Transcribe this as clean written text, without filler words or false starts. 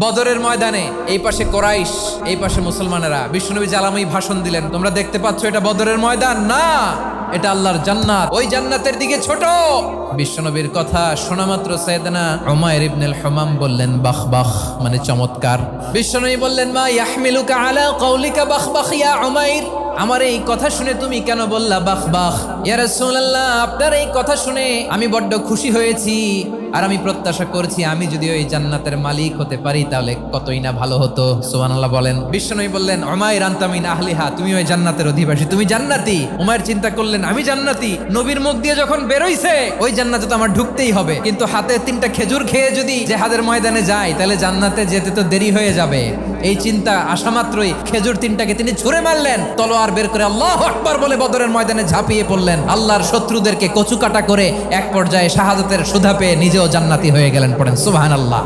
বদরের ময়দানে এই পাশে কোরাইশ, এই পাশে মুসলমানেরা। বিশ্বনবী জালাময়ী ভাষণ দিলেন, তোমরা দেখতে পাচ্ছ এটা বদরের ময়দান না, এটা আল্লাহর জান্নাত, ওই জান্নাতের দিকে ছোট। বিশ্বনবীর কথা শোনা মাত্র সাইয়েদনা উমাইর ইবনুল হুমাম বললেন বাখ বাখ, মানে চমৎকার। বিশ্বনবী বললেন মা ইয়াহমিলুকা আলা কাউলিকা বাখ বাখ ইয়া উমাইর, আমার এই কথা শুনে তুমি কেন বললা বাখ বাখ? ইয়া রাসূলুল্লাহ, আপনার এই কথা শুনে আমি বড্ড খুশি হয়েছি, আর আমি প্রত্যাশা করছি আমি যদি ওই জান্নাতের মালিক হতে পারি তাহলে কতই না ভালো হতো। সুবহানাল্লাহ বলেন। বিশ্বনবী বললেন উমাইর আনতা মিন আহলিহা, তুমি ওই জান্নাতের অধিবাসী, তুমি জান্নাতি। উমাইর চিন্তা করলেন আমি জান্নাতি, নবীর মুখ দিয়ে যখন বেরোইছে ওই জান্নাতে তো আমার ঢুকতেই হবে, কিন্তু হাতে 3টা খেজুর খেয়ে যদি জেহাদের ময়দানে যাই তাহলে জান্নাতে যেতে তো দেরি হয়ে যাবে। এই চিন্তা আসা মাত্রই খেজুর 3টাকে তিনি ছুঁড়ে মারলেন, তলোয়ার বের করে আল্লাহু আকবার বলে বদরের ময়দানে ঝাঁপিয়ে পড়লেন। আল্লাহর শত্রুদেরকে কচুকাটা করে এক পর্যায়ে শাহাদাতের সুধা পেয়ে নিজেও জান্নাতি হয়ে গেলেন। পড়েন সুবহানাল্লাহ।